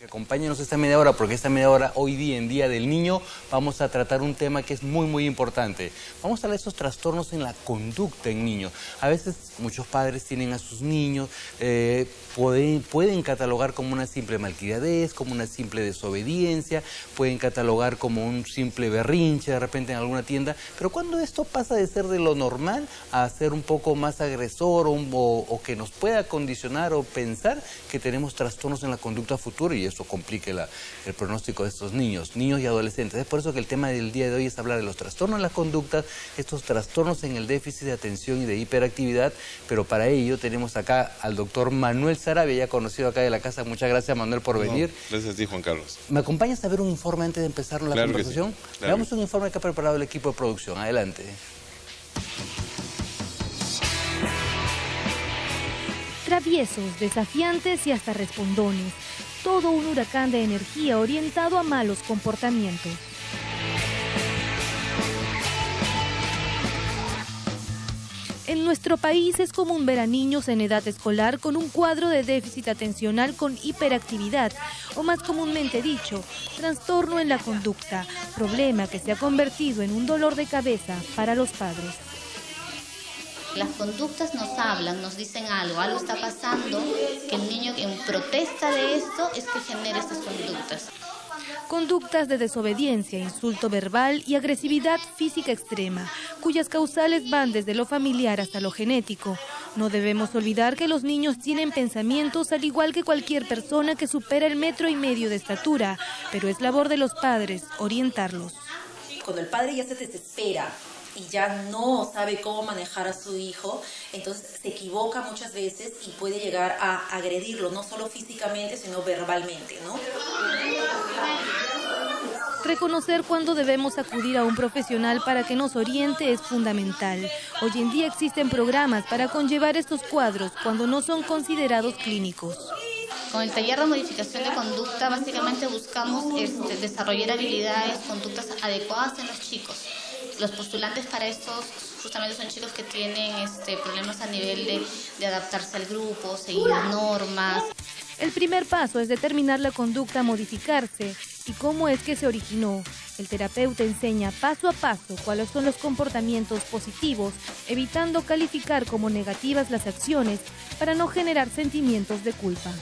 Acompáñenos esta media hora, porque esta media hora, hoy día, en Día del Niño, vamos a tratar un tema que es muy importante. Vamos a hablar de esos trastornos en la conducta en niños. A veces muchos padres tienen a sus niños, pueden catalogar como una simple malcriadez, como una simple desobediencia, pueden catalogar como un simple berrinche de repente en alguna tienda, pero cuando esto pasa de ser de lo normal a ser un poco más agresor o que nos pueda condicionar o pensar que tenemos trastornos en la conducta futura, y eso complique el pronóstico de estos niños y adolescentes. Es por eso que el tema del día de hoy es hablar de los trastornos en las conductas, estos trastornos en el déficit de atención y de hiperactividad, pero para ello tenemos acá al doctor Manuel Sarabia, ya conocido acá de la casa. Muchas gracias, Manuel, por venir. Gracias a ti, Juan Carlos. ¿Me acompañas a ver un informe antes de empezar la conversación? Sí, Veamos un informe que ha preparado el equipo de producción. Adelante. Traviesos, desafiantes y hasta respondones. Todo un huracán de energía orientado a malos comportamientos. En nuestro país es común ver a niños en edad escolar con un cuadro de déficit atencional con hiperactividad, o más comúnmente dicho, trastorno en la conducta, problema que se ha convertido en un dolor de cabeza para los padres. Las conductas nos hablan, nos dicen algo está pasando, que el niño en protesta de esto es que genera estas conductas. Conductas de desobediencia, insulto verbal y agresividad física extrema, cuyas causales van desde lo familiar hasta lo genético. No debemos olvidar que los niños tienen pensamientos al igual que cualquier persona que supera el 1,5 metros de estatura, pero es labor de los padres orientarlos. Cuando el padre ya se desespera y ya no sabe cómo manejar a su hijo, entonces se equivoca muchas veces y puede llegar a agredirlo, no solo físicamente, sino verbalmente, ¿no? Reconocer cuándo debemos acudir a un profesional para que nos oriente es fundamental. Hoy en día existen programas para conllevar estos cuadros cuando no son considerados clínicos. Con el taller de modificación de conducta básicamente buscamos desarrollar habilidades, conductas adecuadas en los chicos. Los postulantes para estos justamente son chicos que tienen problemas a nivel de adaptarse al grupo, seguir normas. El primer paso es determinar la conducta a modificarse y cómo es que se originó. El terapeuta enseña paso a paso cuáles son los comportamientos positivos, evitando calificar como negativas las acciones para no generar sentimientos de culpa.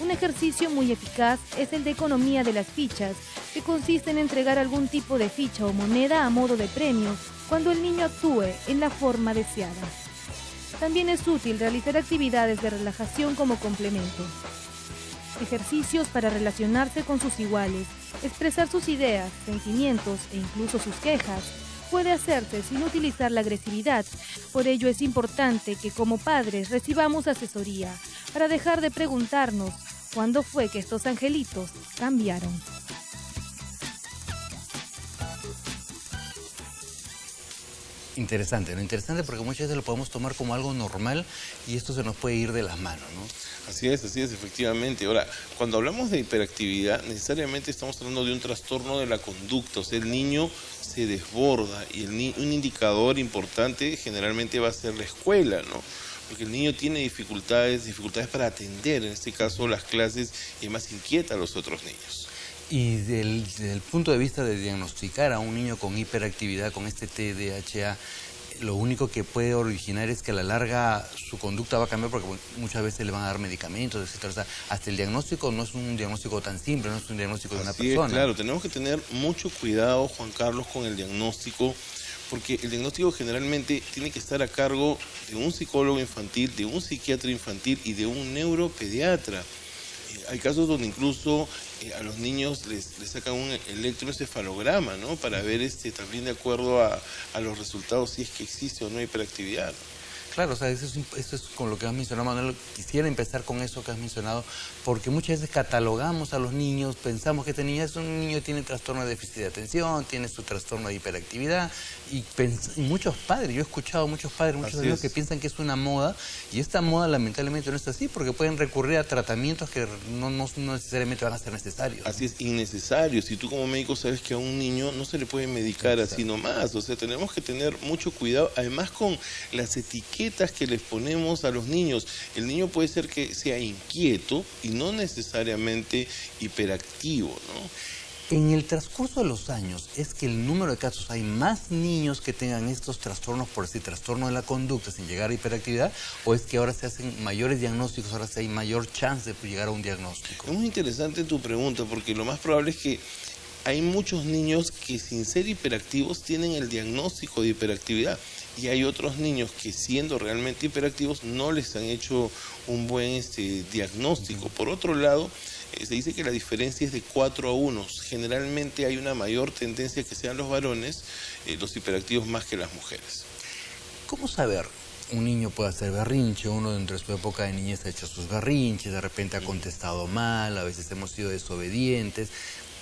Un ejercicio muy eficaz es el de economía de las fichas, que consiste en entregar algún tipo de ficha o moneda a modo de premio cuando el niño actúe en la forma deseada. También es útil realizar actividades de relajación como complemento. Ejercicios para relacionarse con sus iguales, expresar sus ideas, sentimientos e incluso sus quejas, puede hacerse sin utilizar la agresividad. Por ello es importante que como padres recibamos asesoría para dejar de preguntarnos cuándo fue que estos angelitos cambiaron. Interesante, ¿no? Interesante porque muchas veces lo podemos tomar como algo normal y esto se nos puede ir de las manos, ¿no? Así es, efectivamente. Ahora, cuando hablamos de hiperactividad, necesariamente estamos hablando de un trastorno de la conducta, o sea, el niño se desborda y un indicador importante generalmente va a ser la escuela, ¿no? Porque el niño tiene dificultades para atender, en este caso, las clases y más inquieta a los otros niños. Y desde el punto de vista de diagnosticar a un niño con hiperactividad, con este TDAH, lo único que puede originar es que a la larga su conducta va a cambiar porque muchas veces le van a dar medicamentos, etc. O sea, hasta el diagnóstico no es un diagnóstico tan simple, no es un diagnóstico de una persona. Claro, tenemos que tener mucho cuidado, Juan Carlos, con el diagnóstico, porque el diagnóstico generalmente tiene que estar a cargo de un psicólogo infantil, de un psiquiatra infantil y de un neuropediatra. Hay casos donde incluso a los niños les sacan un electroencefalograma, ¿no? Para ver también de acuerdo a los resultados si es que existe o no hiperactividad. Claro, o sea, eso es con lo que has mencionado, Manuel. Quisiera empezar con eso que has mencionado, porque muchas veces catalogamos a los niños, pensamos que este niño es un niño que tiene trastorno de déficit de atención, tiene su trastorno de hiperactividad, y muchos padres, yo he escuchado a muchos padres, muchos niños que piensan que es una moda, y esta moda lamentablemente no es así, porque pueden recurrir a tratamientos que no necesariamente van a ser necesarios. Así es, innecesario. Si tú como médico sabes que a un niño no se le puede medicar así nomás, o sea, tenemos que tener mucho cuidado, además con las etiquetas etiquetas que les ponemos a los niños. El niño puede ser que sea inquieto y no necesariamente hiperactivo, ¿no? En el transcurso de los años, ¿es que el número de casos, hay más niños que tengan estos trastornos, por decir, trastorno de la conducta sin llegar a hiperactividad, o es que ahora se hacen mayores diagnósticos, ahora sí hay mayor chance de llegar a un diagnóstico? Es muy interesante tu pregunta, porque lo más probable es que hay muchos niños que sin ser hiperactivos tienen el diagnóstico de hiperactividad, y hay otros niños que siendo realmente hiperactivos no les han hecho un buen diagnóstico. Por otro lado, se dice que la diferencia es de 4 a 1. Generalmente hay una mayor tendencia que sean los varones, los hiperactivos, más que las mujeres. ¿Cómo saber? Un niño puede hacer berrinche, uno dentro de su época de niñez ha hecho sus berrinches, de repente ha contestado mal, a veces hemos sido desobedientes.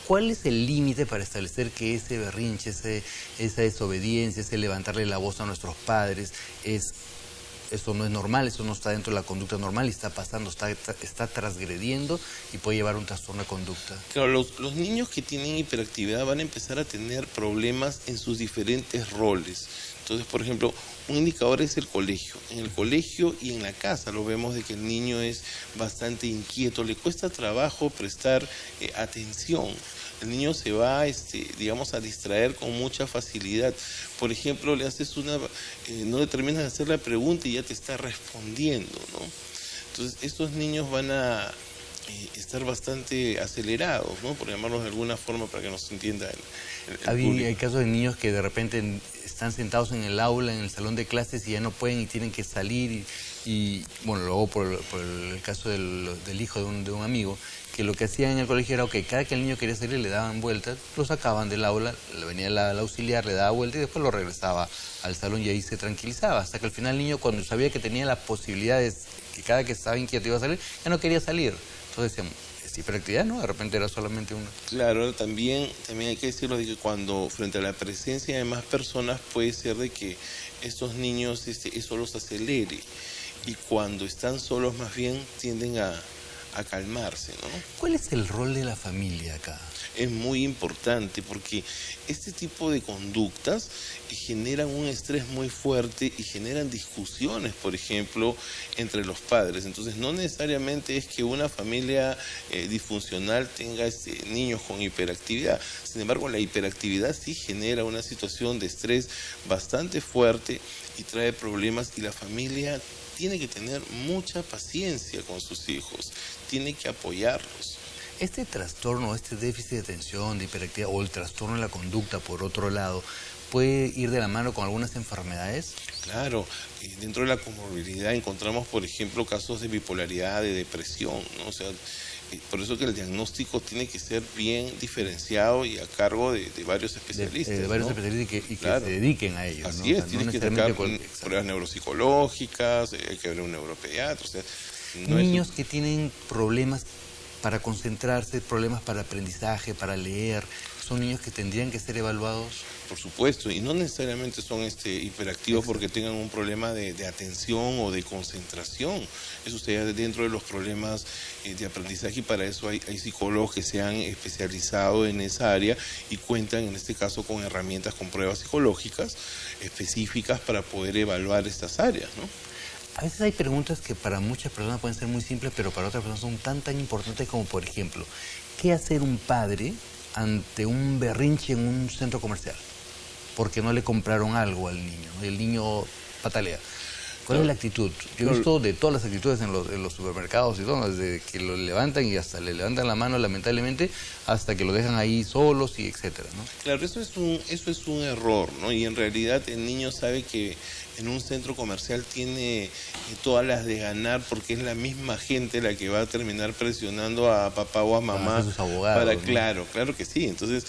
¿Cuál es el límite para establecer que ese berrinche, esa desobediencia, ese levantarle la voz a nuestros padres, eso no es normal, eso no está dentro de la conducta normal y está pasando, está transgrediendo y puede llevar a un trastorno de conducta? Claro, los niños que tienen hiperactividad van a empezar a tener problemas en sus diferentes roles. Entonces, por ejemplo, un indicador es el colegio. En el colegio y en la casa lo vemos de que el niño es bastante inquieto, le cuesta trabajo prestar atención. El niño se va, digamos, a distraer con mucha facilidad. Por ejemplo, le haces no le terminas de hacer la pregunta y ya te está respondiendo, ¿no? Entonces, estos niños van a estar bastante acelerados, ¿no? Por llamarlos de alguna forma para que nos entienda el público. Hay casos de niños que de repente están sentados en el aula, en el salón de clases y ya no pueden y tienen que salir y bueno, luego por el caso del hijo de un amigo, que lo que hacían en el colegio era que cada que el niño quería salir le daban vueltas, lo sacaban del aula, venía el auxiliar, le daba vuelta y después lo regresaba al salón y ahí se tranquilizaba, hasta que al final el niño, cuando sabía que tenía la posibilidad de que cada que estaba inquieto iba a salir, ya no quería salir. Entonces decíamos, ¿es hiperactividad? No, de repente era solamente una. Claro, también hay que decirlo de que cuando frente a la presencia de más personas puede ser de que estos niños eso los acelere, y cuando están solos más bien tienden a calmarse, ¿no? ¿Cuál es el rol de la familia acá? Es muy importante porque este tipo de conductas generan un estrés muy fuerte y generan discusiones, por ejemplo, entre los padres. Entonces, no necesariamente es que una familia disfuncional tenga niños con hiperactividad. Sin embargo, la hiperactividad sí genera una situación de estrés bastante fuerte y trae problemas, y la familia tiene que tener mucha paciencia con sus hijos, tiene que apoyarlos. Este trastorno, este déficit de atención, de hiperactividad o el trastorno de la conducta, por otro lado, ¿puede ir de la mano con algunas enfermedades? Claro, dentro de la comorbilidad encontramos, por ejemplo, casos de bipolaridad, de depresión, ¿no? O sea, por eso que el diagnóstico tiene que ser bien diferenciado y a cargo de varios especialistas. De varios especialistas y que claro, se dediquen a ellos. Así, ¿no? Es, tiene que sacar pruebas neuropsicológicas, hay que ver un neuropediatra. O sea, niños que tienen problemas para concentrarse, problemas para aprendizaje, para leer, ¿son niños que tendrían que ser evaluados? Por supuesto, y no necesariamente son hiperactivos porque tengan un problema de atención o de concentración. Eso está dentro de los problemas de aprendizaje, y para eso hay psicólogos que se han especializado en esa área y cuentan en este caso con herramientas, con pruebas psicológicas específicas para poder evaluar estas áreas, ¿no? A veces hay preguntas que para muchas personas pueden ser muy simples, pero para otras personas son tan importantes como, por ejemplo, ¿qué hacer un padre ante un berrinche en un centro comercial? Porque no le compraron algo al niño, el niño patalea. ¿Cuál es la actitud? Yo he visto de todas las actitudes en los supermercados y todo, desde que lo levantan y hasta le levantan la mano, lamentablemente, hasta que lo dejan ahí solos y etcétera, ¿no? Claro, eso es un error, ¿no? Y en realidad el niño sabe que en un centro comercial tiene todas las de ganar, porque es la misma gente la que va a terminar presionando a papá o a mamá. A sus abogados, ¿no? Claro que sí. Entonces,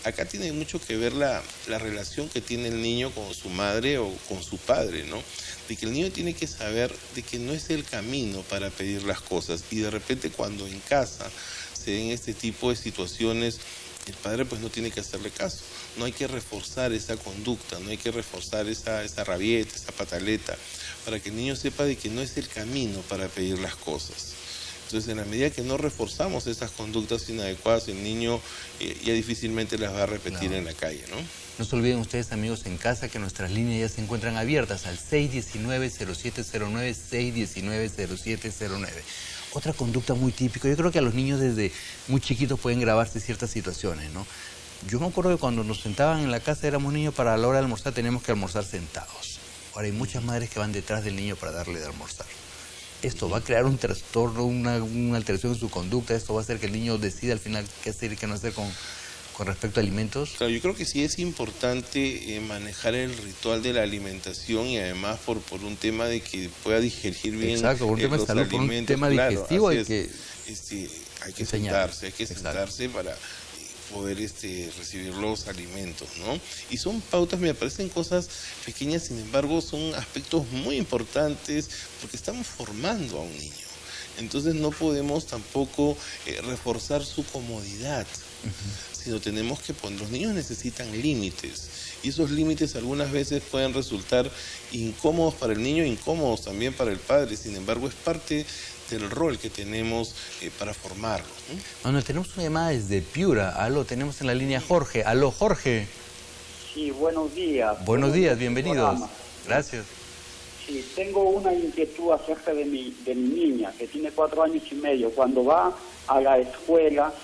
acá tiene mucho que ver la relación que tiene el niño con su madre o con su padre, ¿no? De que el niño tiene que saber de que no es el camino para pedir las cosas, y de repente cuando en casa se den este tipo de situaciones, el padre pues no tiene que hacerle caso. No hay que reforzar esa conducta, no hay que reforzar esa rabieta, esa pataleta, para que el niño sepa de que no es el camino para pedir las cosas. Entonces, en la medida que no reforzamos esas conductas inadecuadas, el niño ya difícilmente las va a repetir en la calle, ¿no? No se olviden ustedes, amigos en casa, que nuestras líneas ya se encuentran abiertas al 619-0709, 619-0709. Otra conducta muy típica, yo creo que a los niños desde muy chiquitos pueden grabarse ciertas situaciones, ¿no? Yo me acuerdo que cuando nos sentaban en la casa, éramos niños, para la hora de almorzar teníamos que almorzar sentados. Ahora hay muchas madres que van detrás del niño para darle de almorzar. Esto va a crear un trastorno, una alteración en su conducta. Esto va a hacer que el niño decida al final qué hacer y qué no hacer con respecto a alimentos. Claro, yo creo que sí es importante manejar el ritual de la alimentación y además por un tema de que pueda digerir bien. Exacto, por un tema de salud, por un tema digestivo hay que sentarse para poder recibir los alimentos, ¿no? Y son pautas, me parecen cosas pequeñas, sin embargo son aspectos muy importantes porque estamos formando a un niño. Entonces no podemos tampoco reforzar su comodidad, sino tenemos que poner, los niños necesitan límites y esos límites algunas veces pueden resultar incómodos para el niño, incómodos también para el padre, sin embargo es parte del rol que tenemos para formarlos, ¿no? Manuel, tenemos una llamada desde Piura. Aló, tenemos en la línea Jorge. Aló, Jorge. Sí, buenos días. Buenos días, bienvenidos. Gracias. Sí, tengo una inquietud acerca de mi niña, que tiene 4 años y medio. Cuando va a la escuela,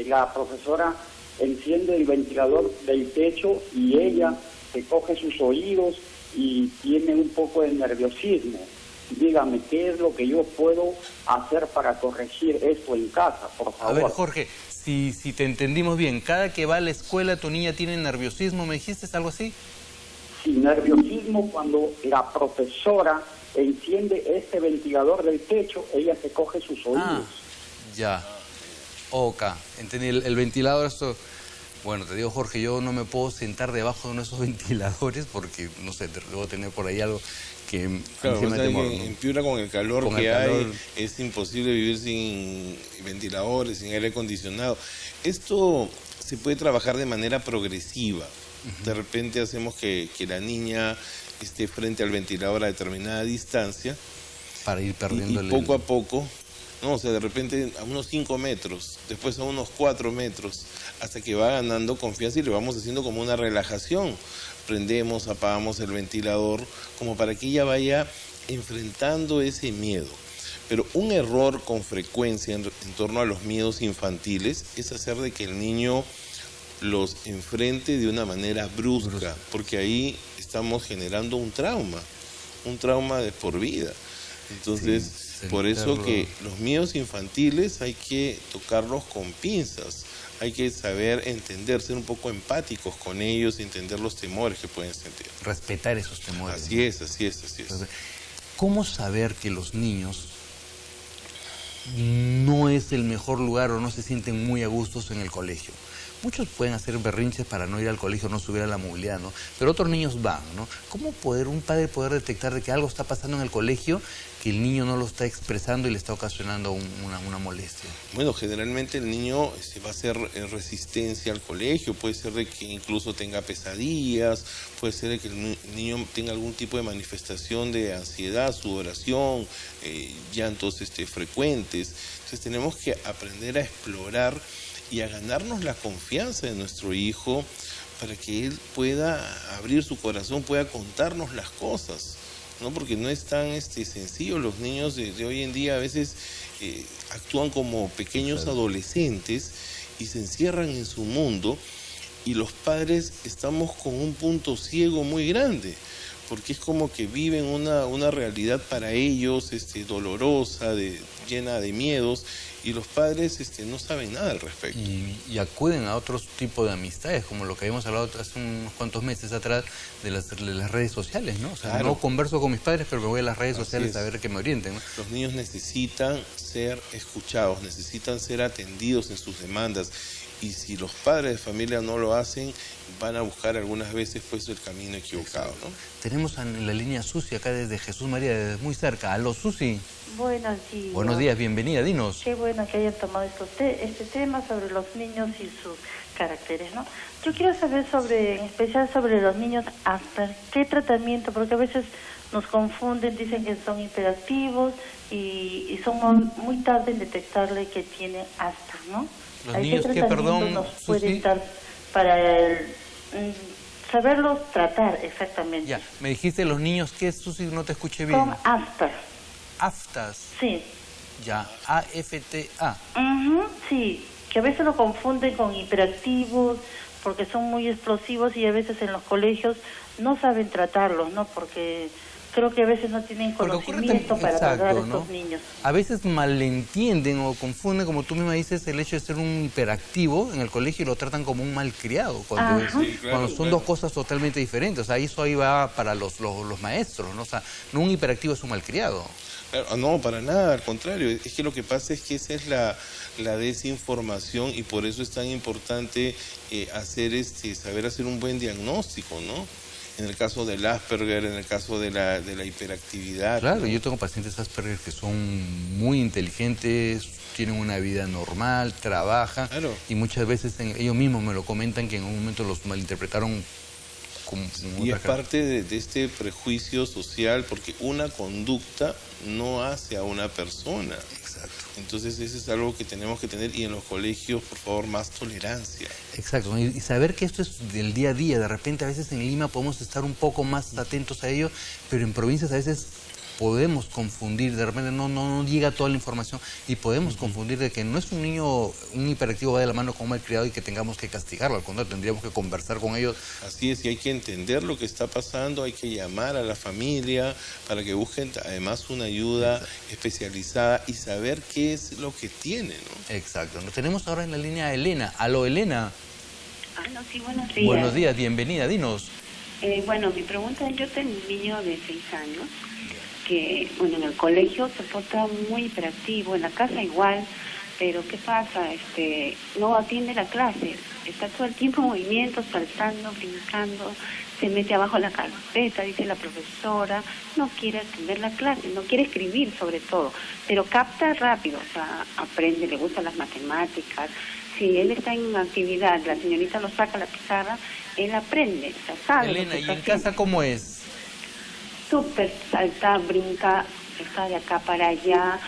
la profesora enciende el ventilador del techo y ella se coge sus oídos y tiene un poco de nerviosismo. Dígame, ¿qué es lo que yo puedo hacer para corregir esto en casa, por favor? A ver, Jorge, si te entendimos bien, cada que va a la escuela tu niña tiene nerviosismo, ¿me dijiste algo así? Sí, nerviosismo cuando la profesora enciende este ventilador del techo, ella se coge sus oídos. Ya. Ok, entendí, el ventilador, esto... Bueno, te digo, Jorge, yo no me puedo sentar debajo de uno de esos ventiladores porque, no sé, debo tener por ahí algo que... Claro, en Piura con el calor hay, es imposible vivir sin ventiladores, sin aire acondicionado. Esto se puede trabajar de manera progresiva. De repente hacemos que la niña esté frente al ventilador a determinada distancia. Para ir perdiendo y poco a poco... No, o sea, de repente a unos 5 metros, después a unos 4 metros, hasta que va ganando confianza y le vamos haciendo como una relajación. Prendemos, apagamos el ventilador, como para que ella vaya enfrentando ese miedo. Pero un error con frecuencia en torno a los miedos infantiles es hacer de que el niño los enfrente de una manera brusca, porque ahí estamos generando un trauma de por vida. Entonces... Por eso que los miedos infantiles hay que tocarlos con pinzas, hay que saber entender, ser un poco empáticos con ellos y entender los temores que pueden sentir. Respetar esos temores. Así es. ¿Cómo saber que los niños no es el mejor lugar o no se sienten muy a gustos en el colegio? Muchos pueden hacer berrinches para no ir al colegio, no subir a la movilidad, ¿no? Pero otros niños van, ¿no? ¿Cómo un padre poder detectar de que algo está pasando en el colegio, que el niño no lo está expresando y le está ocasionando una molestia? Bueno, generalmente el niño va a hacer resistencia al colegio, puede ser de que incluso tenga pesadillas, puede ser de que el niño tenga algún tipo de manifestación de ansiedad, sudoración, llantos frecuentes. Entonces tenemos que aprender a explorar y a ganarnos la confianza de nuestro hijo para que él pueda abrir su corazón, pueda contarnos las cosas, ¿no? Porque no es tan sencillo. Los niños de hoy en día a veces actúan como pequeños adolescentes y se encierran en su mundo, y los padres estamos con un punto ciego muy grande, porque es como que viven una realidad para ellos dolorosa, llena de miedos, y los padres no saben nada al respecto. Y acuden a otros tipos de amistades, como lo que habíamos hablado hace unos cuantos meses atrás de las redes sociales, ¿no? O sea, claro, no converso con mis padres, pero me voy a las redes sociales a ver que me orienten, ¿no? Los niños necesitan ser escuchados, necesitan ser atendidos en sus demandas. Y si los padres de familia no lo hacen, van a buscar algunas veces el camino equivocado, ¿no? Tenemos en la línea Susi acá desde Jesús María, desde muy cerca. Aló, Susi. Buenos días. Buenos días, bienvenida, dinos. Qué bueno que hayan tomado este tema sobre los niños y sus caracteres, ¿no? Yo quiero saber en especial sobre los niños Asperger, ¿qué tratamiento? Porque a veces nos confunden, dicen que son hiperactivos y son muy tarde en detectarle que tiene Asperger, ¿no? Los niños que, perdón, nos puede estar para saberlos tratar exactamente. Ya, me dijiste los niños que, Susi, no te escuché bien. Con Asperger. Aftas. Sí. Ya, A-F-T-A. Sí, que a veces lo confunden con hiperactivos porque son muy explosivos y a veces en los colegios no saben tratarlos, ¿no? Porque creo que a veces no tienen conocimiento para tratar a estos niños. A veces malentienden o confunden, como tú misma dices, el hecho de ser un hiperactivo en el colegio y lo tratan como un malcriado, cuando son dos cosas totalmente diferentes. O sea, eso ahí va para los maestros, ¿no? O sea, no un hiperactivo es un malcriado. Claro, no, para nada, al contrario. Es que lo que pasa es que esa es la desinformación y por eso es tan importante saber hacer un buen diagnóstico, ¿no? En el caso del Asperger, en el caso de la hiperactividad. Claro, ¿no? yo tengo pacientes Asperger que son muy inteligentes, tienen una vida normal, trabajan, y muchas veces ellos mismos me lo comentan que en un momento los malinterpretaron. Y es parte de este prejuicio social, porque una conducta no hace a una persona. Exacto. Entonces eso es algo que tenemos que tener, y en los colegios, por favor, más tolerancia. Exacto, y saber que esto es del día a día. De repente a veces en Lima podemos estar un poco más atentos a ello, pero en provincias a veces podemos confundir, de repente no llega toda la información y podemos confundir de que no es un niño, un hiperactivo va de la mano con un malcriado y que tengamos que castigarlo, al contrario, tendríamos que conversar con ellos. Así es, y hay que entender lo que está pasando, hay que llamar a la familia para que busquen además una ayuda especializada y saber qué es lo que tiene, ¿no? Exacto, nos tenemos ahora en la línea a Elena. Aló, Elena. Aló, sí, buenos días. Buenos días, bienvenida, dinos. Bueno, mi pregunta es, yo tengo un niño de 6 años que, bueno, en el colegio se porta muy hiperactivo, en la casa igual, pero ¿qué pasa? No atiende la clase, está todo el tiempo en movimiento, saltando, brincando, se mete abajo la carpeta, dice la profesora, no quiere atender la clase, no quiere escribir sobre todo, pero capta rápido, o sea, aprende, le gustan las matemáticas. Si él está en una actividad, la señorita lo saca a la pizarra, él aprende, o sea, sabe. Elena, ¿y en casa cómo es? Súper salta, brinca, está de acá para allá,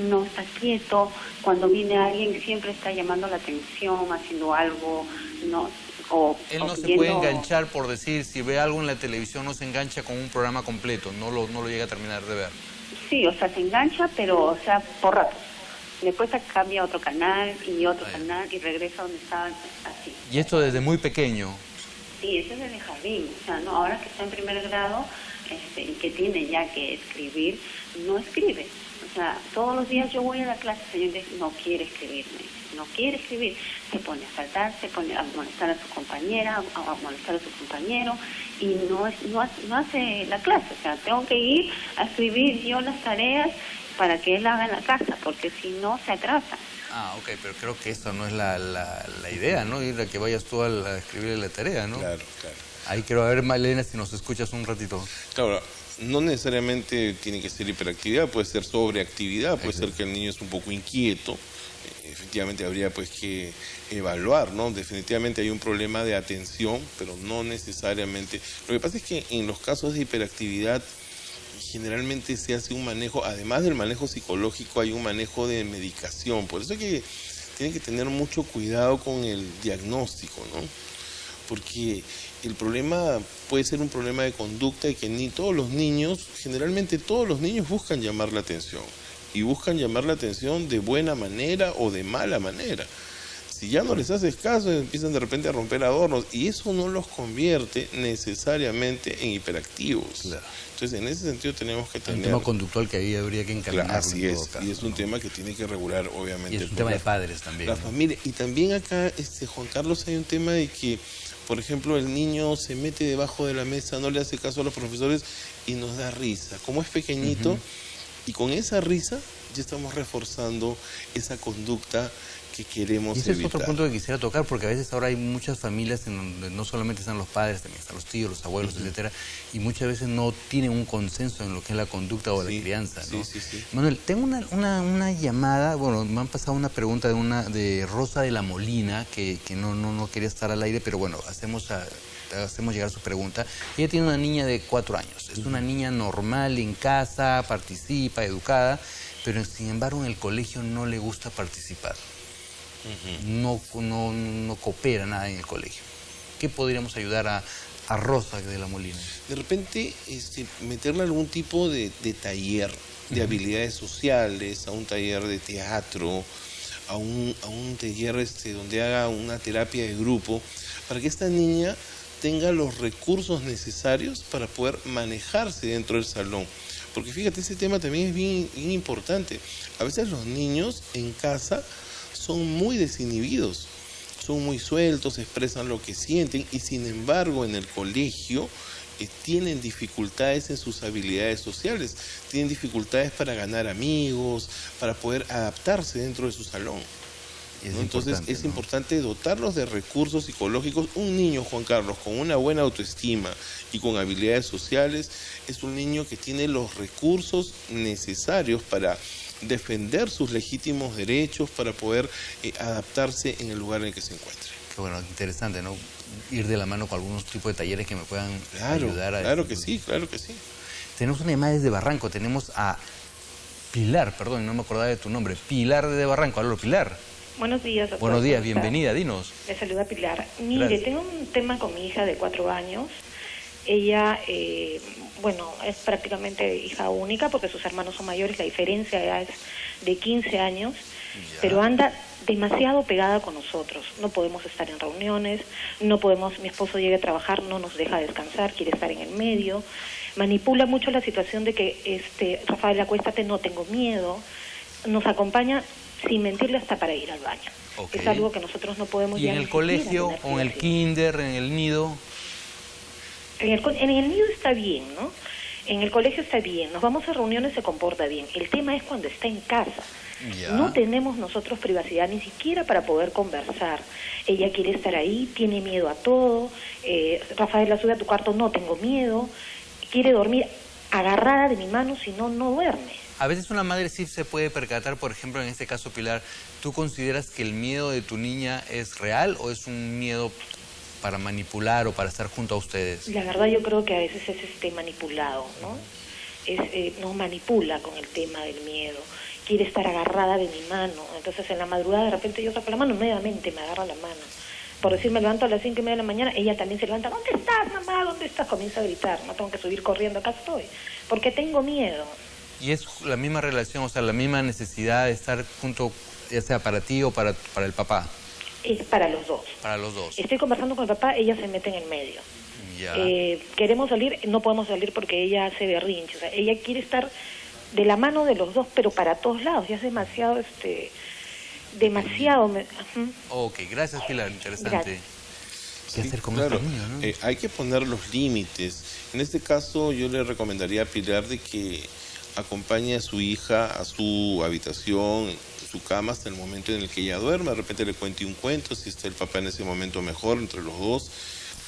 no está quieto. Cuando viene alguien siempre está llamando la atención, haciendo algo, no. Él no se puede enganchar, por decir, si ve algo en la televisión no se engancha con un programa completo, no lo llega a terminar de ver. Sí, o sea, se engancha, pero, o sea, por ratos. Después cambia a otro canal y otro canal y regresa donde estaba, así. ¿Y esto desde muy pequeño? Sí, eso es desde jardín. O sea, no, ahora que está en primer grado y que tiene ya que escribir, no escribe. O sea, todos los días yo voy a la clase, señor, no quiere escribirme, no quiere escribir. Se pone a saltar, se pone a molestar a su compañera, a molestar a su compañero y no hace la clase. O sea, tengo que ir a escribir yo las tareas para que él haga en la casa, porque si no se atrasa. Ah, ok, pero creo que esa no es la idea, ¿no? Ir a que vayas tú a escribir la tarea, ¿no? Claro, claro. Ahí quiero ver, Malena, si nos escuchas un ratito. Claro, no necesariamente tiene que ser hiperactividad, puede ser sobreactividad, puede ser que el niño es un poco inquieto. Efectivamente habría pues que evaluar, ¿no? Definitivamente hay un problema de atención, pero no necesariamente. Lo que pasa es que en los casos de hiperactividad generalmente se hace un manejo, además del manejo psicológico, hay un manejo de medicación. Por eso es que tienen que tener mucho cuidado con el diagnóstico, ¿no? Porque el problema puede ser un problema de conducta y que ni todos los niños, generalmente todos los niños buscan llamar la atención. Y buscan llamar la atención de buena manera o de mala manera. Si ya no les haces caso, empiezan de repente a romper adornos y eso no los convierte necesariamente en hiperactivos. Claro. Entonces, en ese sentido tenemos que tener... Un tema conductual que ahí habría que encaminarlo. Claro, así es, caso, y es un tema que tiene que regular, obviamente. Y es un tema de padres también. La familia. Y también acá, Juan Carlos, hay un tema de que, por ejemplo, el niño se mete debajo de la mesa, no le hace caso a los profesores y nos da risa. Como es pequeñito, y con esa risa ya estamos reforzando esa conducta que queremos y ese evitar. es otro punto que quisiera tocar, porque a veces ahora hay muchas familias en donde no solamente están los padres, también están los tíos, los abuelos, etcétera, y muchas veces no tienen un consenso en lo que es la conducta o la crianza, ¿no? Sí. Manuel, tengo una llamada, bueno, me han pasado una pregunta de Rosa de la Molina, que no quería estar al aire, pero bueno, hacemos llegar su pregunta. Ella tiene una niña de 4 años, es una niña normal en casa, participa, educada, pero sin embargo en el colegio no le gusta participar. No coopera nada en el colegio. ¿Qué podríamos ayudar a Rosa de la Molina? De repente, meterle algún tipo de taller de habilidades sociales, a un taller de teatro, a un taller donde haga una terapia de grupo, para que esta niña tenga los recursos necesarios para poder manejarse dentro del salón. Porque fíjate, ese tema también es bien importante. A veces los niños en casa son muy desinhibidos, son muy sueltos, expresan lo que sienten y sin embargo en el colegio tienen dificultades en sus habilidades sociales, tienen dificultades para ganar amigos, para poder adaptarse dentro de su salón. ¿No? Entonces es importante dotarlos de recursos psicológicos. Un niño, Juan Carlos, con una buena autoestima y con habilidades sociales, es un niño que tiene los recursos necesarios para defender sus legítimos derechos, para poder adaptarse en el lugar en el que se encuentre. Qué bueno, interesante, ¿no? Ir de la mano con algunos tipos de talleres que me puedan ayudar a... Claro que sí. Tenemos una llamada desde Barranco, tenemos a Pilar, perdón, no me acordaba de tu nombre, Pilar de Barranco. Aló, Pilar. Buenos días, doctor. Buenos días, bienvenida, dinos. Le saluda Pilar. Mire, Gracias. tengo un tema con mi hija de 4 años. Ella, es prácticamente hija única porque sus hermanos son mayores, la diferencia de edad es de 15 años, pero anda demasiado pegada con nosotros. No podemos estar en reuniones, mi esposo llega a trabajar, no nos deja descansar, quiere estar en el medio, manipula mucho la situación de que, Rafael, acuéstate, no tengo miedo, nos acompaña sin mentirle hasta para ir al baño. Okay. Es algo que nosotros no podemos... ¿Y en el colegio o en el kinder, en el nido? En el nido está bien, ¿no? En el colegio está bien, nos vamos a reuniones, se comporta bien. El tema es cuando está en casa. Ya. No tenemos nosotros privacidad ni siquiera para poder conversar. Ella quiere estar ahí, tiene miedo a todo. Rafael, la sube a tu cuarto, no tengo miedo. Quiere dormir agarrada de mi mano, si no, no duerme. A veces una madre sí se puede percatar, por ejemplo, en este caso, Pilar, ¿tú consideras que el miedo de tu niña es real o es un miedo para manipular o para estar junto a ustedes? La verdad yo creo que a veces es manipulado, ¿no? Nos manipula con el tema del miedo. Quiere estar agarrada de mi mano. Entonces en la madrugada de repente yo saco la mano, nuevamente me agarra la mano. Por decir, me levanto a las 5:30 de la mañana, ella también se levanta. ¿Dónde estás, mamá? ¿Dónde estás? Comienza a gritar. No tengo que subir corriendo, acá estoy. Porque tengo miedo. Y es la misma relación, o sea, la misma necesidad de estar junto, ya sea para ti o para el papá. Es para los dos. Para los dos. Estoy conversando con el papá, ella se mete en el medio. Ya. Queremos salir, no podemos salir porque ella hace berrinche. O sea, ella quiere estar de la mano de los dos, pero para todos lados. Ya es demasiado, Ok, gracias, Pilar, interesante. Gracias. ¿Qué hacer con claro, estos niños, no? hay que poner los límites. En este caso yo le recomendaría a Pilar de que acompañe a su hija a su habitación, a su cama hasta el momento en el que ella duerma. De repente le cuente un cuento, si está el papá en ese momento mejor, entre los dos,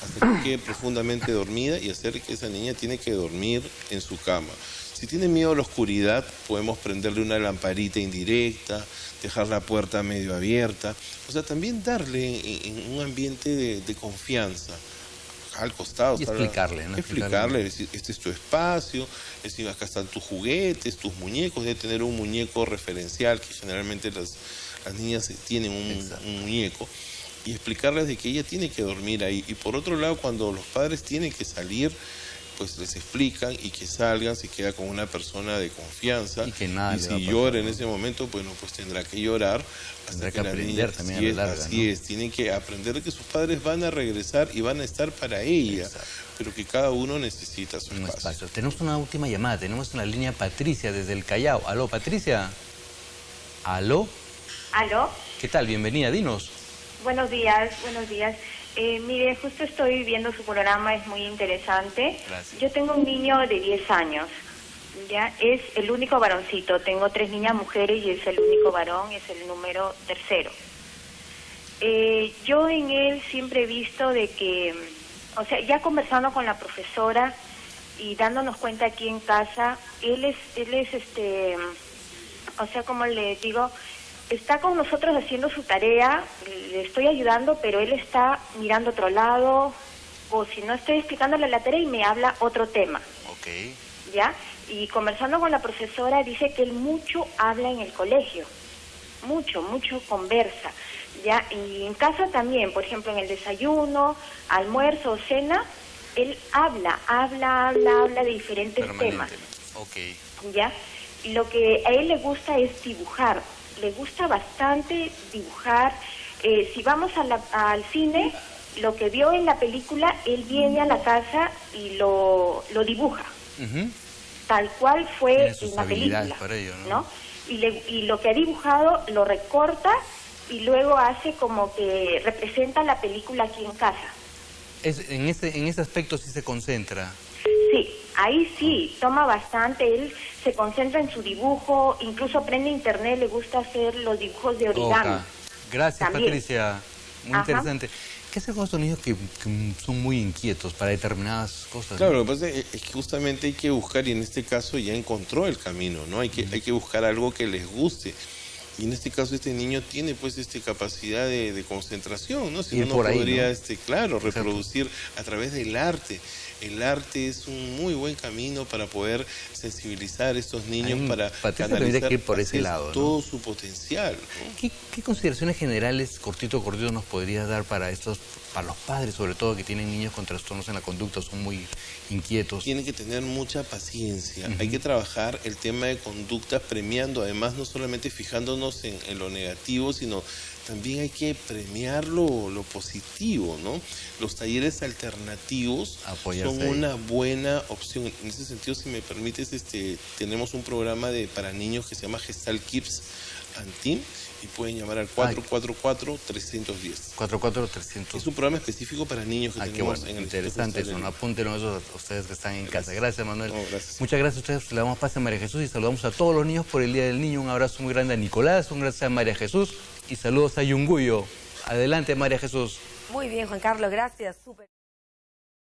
hasta que quede profundamente dormida y hacer que esa niña tiene que dormir en su cama. Si tiene miedo a la oscuridad, podemos prenderle una lamparita indirecta, dejar la puerta medio abierta, o sea, también darle en un ambiente de confianza. Al costado. Y explicarle, ¿no? Explicarle, decir, este es tu espacio, es decir, acá están tus juguetes, tus muñecos, debe tener un muñeco referencial, que generalmente las niñas tienen un muñeco, y explicarles de que ella tiene que dormir ahí. Y por otro lado, cuando los padres tienen que salir, pues les explican y que salgan, se queda con una persona de confianza. Y que nada y le va a si pasar, llora en ¿no? ese momento, bueno, pues tendrá que llorar. Tendrá que la aprender niña, también así a la larga, así ¿no? es, tienen que aprender que sus padres van a regresar y van a estar para ella, Exacto. pero que cada uno necesita su Un espacio. espacio. Tenemos una última llamada, tenemos en la línea Patricia desde el Callao. Aló, Patricia. Aló. ¿Aló? ¿Qué tal? Bienvenida, dinos. Buenos días, buenos días. Mire, justo estoy viendo su programa, es muy interesante. Gracias. Yo tengo un niño de 10 años Ya, es el único varoncito. Tengo 3 niñas mujeres y es el único varón, es el número 3. Yo en él siempre he visto de que, o sea, ya conversando con la profesora y dándonos cuenta aquí en casa, él es o sea, como le digo, está con nosotros haciendo su tarea, le estoy ayudando, pero él está mirando otro lado, o si no estoy explicándole la tarea y me habla otro tema. Ok. ¿Ya? Y conversando con la profesora dice que él mucho habla en el colegio, mucho conversa, ¿ya? Y en casa también, por ejemplo, en el desayuno, almuerzo o cena, él habla de diferentes temas. Ok. ¿Ya? Y lo que a él le gusta es dibujar, le gusta bastante dibujar. Si vamos al cine, lo que vio en la película, él viene a la casa y lo dibuja. Tal cual fue en la película, para ello, ¿no? Y lo que ha dibujado lo recorta y luego hace como que representa la película aquí en casa. En ese aspecto sí se concentra. Sí, ahí sí, toma bastante, él se concentra en su dibujo, incluso aprende internet, le gusta hacer los dibujos de origami. Gracias, también. Patricia, muy interesante. ¿Qué hacer con estos niños que son muy inquietos para determinadas cosas? Claro, lo que pasa es que justamente hay que buscar, y en este caso ya encontró el camino, ¿no? Hay que buscar algo que les guste. Y en este caso este niño tiene pues capacidad de concentración, ¿no? Si no podría, ¿no? Claro, reproducir a través del arte. El arte es un muy buen camino para poder sensibilizar a estos niños, para canalizar que ir por ese lado, ¿no? todo su potencial, ¿no? ¿Qué consideraciones generales, cortito nos podrías dar para los padres, sobre todo, que tienen niños con trastornos en la conducta, son muy inquietos? Tienen que tener mucha paciencia. Hay que trabajar el tema de conductas premiando, además no solamente fijándonos en lo negativo, sino también hay que premiar lo positivo, ¿no? Los talleres alternativos son una buena opción. En ese sentido, si me permites, tenemos un programa para niños que se llama Gestal Kids and Team, y pueden llamar al 444-310. 444-300. Es un programa específico para niños que tenemos en el interesante eso, ¿no? Apúntenlo eso a ustedes que están en casa. Gracias, Manuel. No, gracias. Muchas gracias a ustedes. Le damos paz a María Jesús y saludamos a todos los niños por el Día del Niño. Un abrazo muy grande a Nicolás, un gracias a María Jesús y saludos a Yunguyo. Adelante, María Jesús. Muy bien, Juan Carlos, gracias. Súper.